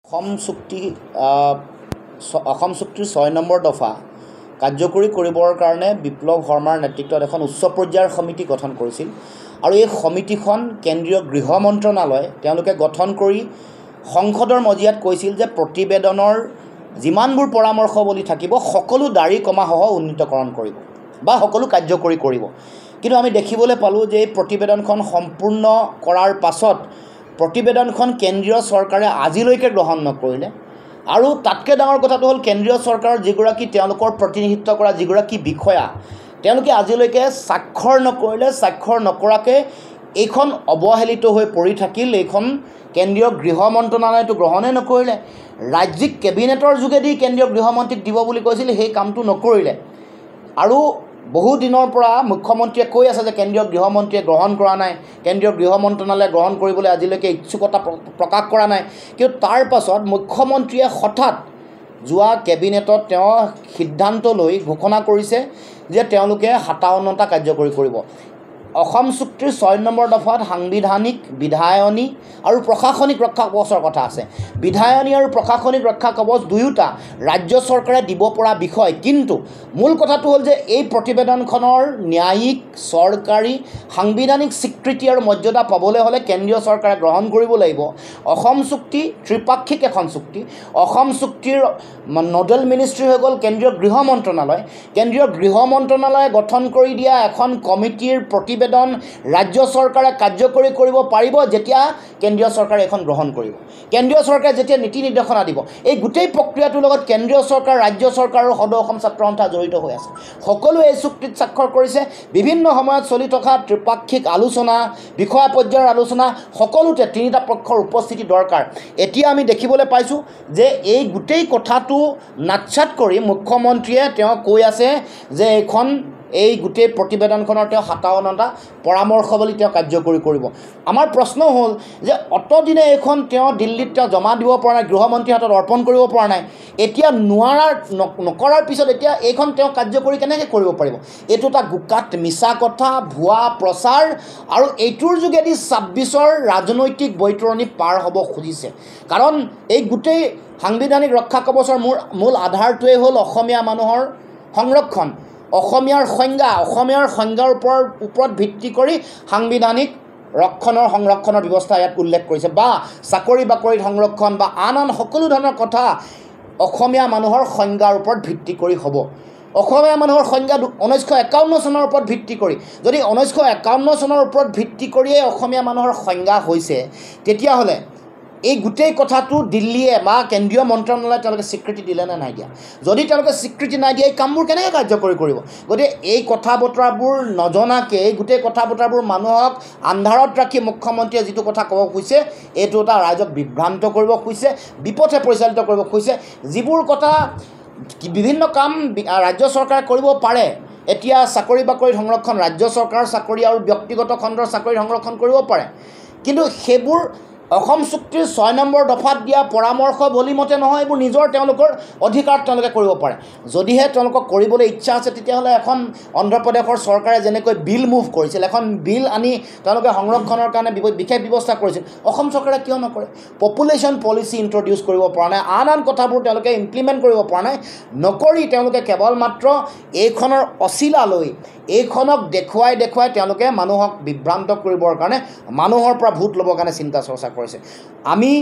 অসম চুক্তিৰ ৬ নম্বৰ দফা কাৰ্যকৰী কৰিবৰ কাৰণে বিপ্লৱ শৰ্মাৰ নেতৃত্বত এখন উচ্চ পৰ্যায়ৰ সমিতি গঠন কৰিছিল আৰু এই সমিতিখন কেন্দ্ৰীয় গৃহ মন্ত্ৰণালয় তেওঁলোকে গঠন কৰি সংসদৰ মজিয়াত কৈছিল যে প্ৰতিবেদনৰ যিমানবোৰ পৰামৰ্শৱলী থাকিব সকলো দাড়ি কমাসহ উন্নীতকৰণ কৰিব বা সকলো কাৰ্যকৰী কৰিব। কিন্তু আমি দেখিবলৈ পালোঁ যে এই প্ৰতিবেদনখন সম্পূৰ্ণ কৰাৰ পাছত প্ৰতিবেদনখন কেন্দ্ৰীয় চৰকাৰে আজিলৈকে গ্ৰহণ নকৰিলে আৰু তাতকৈ ডাঙৰ কথাটো হ'ল কেন্দ্ৰীয় চৰকাৰৰ যিগৰাকী তেওঁলোকৰ প্ৰতিনিধিত্ব কৰা যিগৰাকী বিষয়া তেওঁলোকে আজিলৈকে স্বাক্ষৰ নকৰিলে। স্বাক্ষৰ নকৰাকৈ এইখন অৱহেলিত হৈ পৰি থাকিল। এইখন কেন্দ্ৰীয় গৃহ মন্ত্ৰণালয়টো গ্ৰহণেই নকৰিলে। ৰাজ্যিক কেবিনেটৰ যোগেদি কেন্দ্ৰীয় গৃহমন্ত্ৰীক দিব বুলি কৈছিল, সেই কামটো নকৰিলে আৰু বহু দিনৰ পৰা মুখ্যমন্ত্ৰীয়ে কৈ আছে যে কেন্দ্ৰীয় গৃহমন্ত্ৰীয়ে গ্ৰহণ কৰা নাই, কেন্দ্ৰীয় গৃহ মন্ত্ৰণালয়ে গ্ৰহণ কৰিবলৈ আজিলৈকে ইচ্ছুকতা প্ৰকাশ কৰা নাই। কিন্তু তাৰ পাছত মুখ্যমন্ত্ৰীয়ে হঠাৎ যোৱা কেবিনেটত তেওঁ সিদ্ধান্ত লৈ ঘোষণা কৰিছে যে তেওঁলোকে ৫৭টা কাৰ্যকৰী কৰিব। অসম চুক্তিৰ ৬ নম্বৰ দফাত সাংবিধানিক, বিধায়নী আৰু প্ৰশাসনিক ৰক্ষা কৱচৰ কথা আছে। বিধায়নী আৰু প্ৰশাসনিক ৰক্ষা কৱচ দুয়োটা ৰাজ্য চৰকাৰে দিব পৰা বিষয়, কিন্তু মূল কথাটো হ'ল যে এই প্ৰতিবেদনখনৰ ন্যায়িক, চৰকাৰী, সাংবিধানিক স্বীকৃতি আৰু মৰ্যাদা পাবলৈ হ'লে কেন্দ্ৰীয় চৰকাৰে গ্ৰহণ কৰিব লাগিব। অসম চুক্তি ত্ৰিপাক্ষিক এখন চুক্তি। অসম চুক্তিৰ নডেল মিনিষ্ট্ৰী হৈ গ'ল কেন্দ্ৰীয় গৃহ মন্ত্ৰণালয়। কেন্দ্ৰীয় গৃহ মন্ত্ৰণালয়ে গঠন কৰি দিয়া এখন কমিটিৰ প্ৰতিবেদন ৰাজ্য চৰকাৰে কাৰ্যকৰী কৰিব পাৰিব যেতিয়া কেন্দ্ৰীয় চৰকাৰে এখন গ্ৰহণ কৰিব। কেন্দ্ৰীয় চৰকাৰে যেতিয়া নীতি নিৰ্দেশনা দিব, এই গোটেই প্ৰক্ৰিয়াটোৰ লগত কেন্দ্ৰীয় চৰকাৰ, ৰাজ্য চৰকাৰ আৰু সদৌ অসম ছাত্ৰ সন্থা জড়িত হৈ আছে। সকলোৱে এই চুক্তিত স্বাক্ষৰ কৰিছে। বিভিন্ন সময়ত চলি থকা ত্ৰিপাক্ষিক আলোচনা, বিষয়া পৰ্যায়ৰ আলোচনা, সকলোতে তিনিটা পক্ষৰ উপস্থিতি দৰকাৰ। এতিয়া আমি দেখিবলৈ পাইছোঁ যে এই গোটেই কথাটো নাটছাত কৰি মুখ্যমন্ত্ৰীয়ে তেওঁ কৈ আছে যে এই গোটেই প্ৰতিবেদনখনৰ তেওঁ ৫৭টা পৰামৰ্শৱলী তেওঁ কাৰ্যকৰী কৰিব। আমাৰ প্ৰশ্ন হ'ল যে অতদিনে এইখন তেওঁ দিল্লীত তেওঁ জমা দিব পৰা নাই, গৃহমন্ত্ৰীৰ হাতত অৰ্পণ কৰিব পৰা নাই। এতিয়া নকৰাৰ পিছত এতিয়া এইখন তেওঁ কাৰ্যকৰী কেনেকৈ কৰিব পাৰিব? এইটো এটা গোকাত মিছা কথা, ভুৱা প্ৰচাৰ আৰু এইটোৰ যোগেদি ২৬ৰ ৰাজনৈতিক বৈতৰণি পাৰ হ'ব খুজিছে। কাৰণ এই গোটেই সাংবিধানিক ৰক্ষা কৱচৰ মূল আধাৰটোৱেই হ'ল অসমীয়া মানুহৰ সংৰক্ষণ, অসমীয়াৰ সংজ্ঞাৰ ওপৰত ভিত্তি কৰি সাংবিধানিক সংৰক্ষণৰ ব্যৱস্থা ইয়াত উল্লেখ কৰিছে, বা চাকৰি বাকৰিত সংৰক্ষণ বা আন সকলো ধৰণৰ কথা অসমীয়া মানুহৰ সংজ্ঞাৰ ওপৰত ভিত্তি কৰি হ'ব। অসমীয়া মানুহৰ সংজ্ঞা 1951 চনৰ ওপৰত ভিত্তি কৰি, যদি 1951 চনৰ ওপৰত ভিত্তি কৰিয়েই অসমীয়া মানুহৰ সংজ্ঞা হৈছে, তেতিয়াহ'লে এই গোটেই কথাটো দিল্লীয়ে বা কেন্দ্ৰীয় মন্ত্ৰণালয়ে তেওঁলোকে স্বীকৃতি দিলে নে নাই দিয়া? যদি তেওঁলোকে স্বীকৃতি নাই দিয়ে এই কামবোৰ কেনেকৈ কাৰ্যকৰী কৰিব? গতিকে এই কথা বতৰাবোৰ নজনাকৈ, এই গোটেই কথা বতৰাবোৰ মানুহক আন্ধাৰত ৰাখি মুখ্যমন্ত্ৰীয়ে যিটো কথা ক'ব খুজিছে, এইটো এটা ৰাইজক বিভ্ৰান্ত কৰিব খুজিছে, বিপথে পৰিচালিত কৰিব খুজিছে। যিবোৰ কথা বিভিন্ন কাম ৰাজ্য চৰকাৰে কৰিব পাৰে, এতিয়া চাকৰি বাকৰিত সংৰক্ষণ, ৰাজ্য চৰকাৰৰ চাকৰি আৰু ব্যক্তিগত খণ্ডৰ চাকৰিত সংৰক্ষণ কৰিব পাৰে, কিন্তু সেইবোৰ অসম চুক্তিৰ ৬ নম্বৰ দফাত দিয়া পৰামৰ্শৱলী মতে নহয়। এইবোৰ নিজৰ তেওঁলোকৰ অধিকাৰত তেওঁলোকে কৰিব পাৰে। যদিহে তেওঁলোকক কৰিবলৈ ইচ্ছা আছে, তেতিয়াহ'লে এখন অন্ধ্ৰপ্ৰদেশৰ চৰকাৰে যেনেকৈ বিল মুভ কৰিছিল, এখন বিল আনি তেওঁলোকে সংৰক্ষণৰ কাৰণে বিশেষ ব্যৱস্থা কৰিছিল, অসম চৰকাৰে কিয় নকৰে? পপুলেশ্যন পলিচি ইণ্ট্ৰডিউচ কৰিব পৰা নাই, আন কথাবোৰ তেওঁলোকে ইমপ্লিমেণ্ট কৰিব পৰা নাই। নকৰি তেওঁলোকে কেৱল মাত্ৰ এইখনৰ অচিলা লৈ, এইখনক দেখুৱাই তেওঁলোকে মানুহক বিভ্ৰান্ত কৰিবৰ কাৰণে, মানুহৰ পৰা ভোট ল'বৰ কাৰণে চিন্তা চৰ্চা কৰিছে। আমি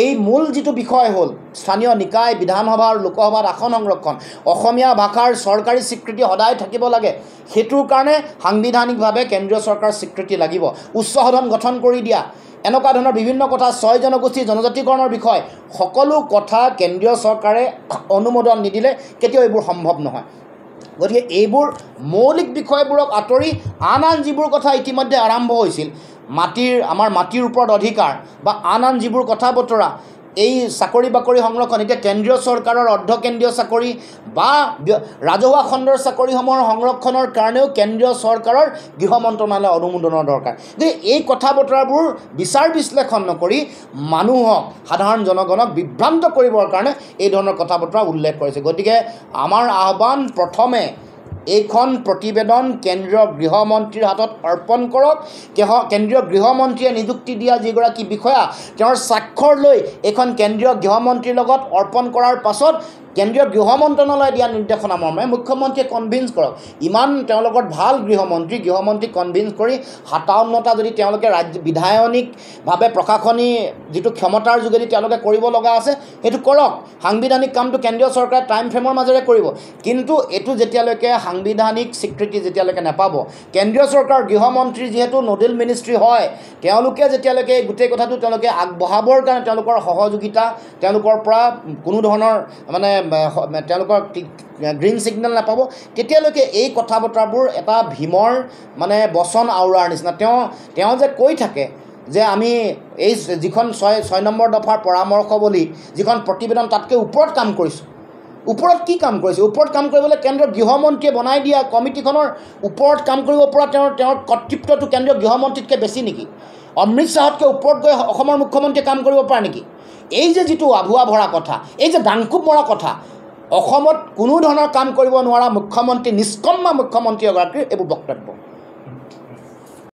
এই মূল যিটো বিষয় হ'ল স্থানীয় নিকায়, বিধানসভা আৰু লোকসভাত আসন সংৰক্ষণ, অসমীয়া ভাষাৰ চৰকাৰী স্বীকৃতি সদায় থাকিব লাগে। সেইটোৰ কাৰণে সাংবিধানিকভাৱে কেন্দ্ৰীয় চৰকাৰৰ স্বীকৃতি লাগিব। উচ্চ সদন গঠন কৰি দিয়া, এনেকুৱা ধৰণৰ বিভিন্ন কথা, ৬ জনগোষ্ঠীৰ জনজাতিকৰণৰ বিষয়, সকলো কথা কেন্দ্ৰীয় চৰকাৰে অনুমোদন নিদিলে কেতিয়াও এইবোৰ সম্ভৱ নহয়। গতিকে এইবোৰ মৌলিক বিষয়বোৰক আঁতৰি আন যিবোৰ কথা ইতিমধ্যে আৰম্ভ হৈছিল, আমাৰ মাটিৰ ওপৰত অধিকাৰ বা আন যিবোৰ কথা বতৰা, এই চাকৰি বাকৰি সংৰক্ষণ, এতিয়া কেন্দ্ৰীয় চৰকাৰৰ অৰ্ধকেন্দ্ৰীয় চাকৰি বা ৰাজহুৱা খণ্ডৰ চাকৰিসমূহৰ সংৰক্ষণৰ কাৰণেও কেন্দ্ৰীয় চৰকাৰৰ গৃহ মন্ত্ৰণালয়ৰ অনুমোদনৰ দৰকাৰ। গতিকে এই কথা বতৰাবোৰ বিচাৰ বিশ্লেষণ নকৰি মানুহক, সাধাৰণ জনগণক বিভ্ৰান্ত কৰিবৰ কাৰণে এই ধৰণৰ কথা বতৰা উল্লেখ কৰিছে। গতিকে আমাৰ আহ্বান, প্ৰথমে এইখন প্ৰতিবেদন কেন্দ্ৰীয় গৃহমন্ত্ৰীৰ হাতত অৰ্পণ কৰক। কেন্দ্ৰীয় গৃহমন্ত্ৰীয়ে নিযুক্তি দিয়া যিগৰাকী বিষয়া তেওঁৰ স্বাক্ষৰ লৈ এইখন কেন্দ্ৰীয় গৃহমন্ত্ৰীৰ লগত অৰ্পণ কৰাৰ পাছত কেন্দ্ৰীয় গৃহ মন্ত্ৰণালয়ে দিয়া নিৰ্দেশনা মৰ্মে মুখ্যমন্ত্ৰীয়ে কনভিন্স কৰক। ইমান তেওঁলোকৰ ভাল গৃহমন্ত্ৰীক কনভিন্স কৰি 57টা যদি তেওঁলোকে বিধায়নিকভাৱে প্ৰশাসনী যিটো ক্ষমতাৰ যোগেদি তেওঁলোকে কৰিব লগা আছে সেইটো কৰক। সাংবিধানিক কামটো কেন্দ্ৰীয় চৰকাৰে টাইম ফ্ৰেমৰ মাজেৰে কৰিব। কিন্তু এইটো যেতিয়ালৈকে সাংবিধানিক স্বীকৃতি যেতিয়ালৈকে নাপাব, কেন্দ্ৰীয় চৰকাৰৰ গৃহমন্ত্ৰী যিহেতু নোডেল মিনিষ্ট্ৰী হয়, তেওঁলোকে যেতিয়ালৈকে এই গোটেই কথাটো তেওঁলোকে আগবঢ়াবৰ কাৰণে তেওঁলোকৰ সহযোগিতা তেওঁলোকৰ পৰা কোনো ধৰণৰ মানে তেওঁলোকৰ গ্ৰীণ ছিগনেল নাপাব, তেতিয়ালৈকে এই কথা বতৰাবোৰ এটা ভীমৰ মানে বচন আওৰাৰ নিচিনা। তেওঁ যে কৈ থাকে যে আমি এই যিখন 6 নম্বৰ দফাৰ পৰামৰ্শৱলী যিখন প্ৰতিবেদন তাতকৈ ওপৰত কাম কৰিছোঁ। ওপৰত কি কাম কৰিছে? ওপৰত কাম কৰিবলৈ কেন্দ্ৰীয় গৃহমন্ত্ৰীয়ে বনাই দিয়া কমিটিখনৰ ওপৰত কাম কৰিব পৰা তেওঁৰ কৰ্তৃত্বটো কেন্দ্ৰীয় গৃহমন্ত্ৰীতকৈ বেছি নেকি? অমৃত শ্বাহতকৈ ওপৰত গৈ অসমৰ মুখ্যমন্ত্ৰীয়ে কাম কৰিব পাৰে নেকি? এই যে যিটো আভুৱা ভৰা কথা, এই যে দাংকুপ মৰা কথা, অসমত কোনো ধৰণৰ কাম কৰিব নোৱাৰা মুখ্যমন্ত্ৰী, নিষ্কম্মা মুখ্যমন্ত্ৰী এগৰাকীৰ এইবোৰ বক্তব্য।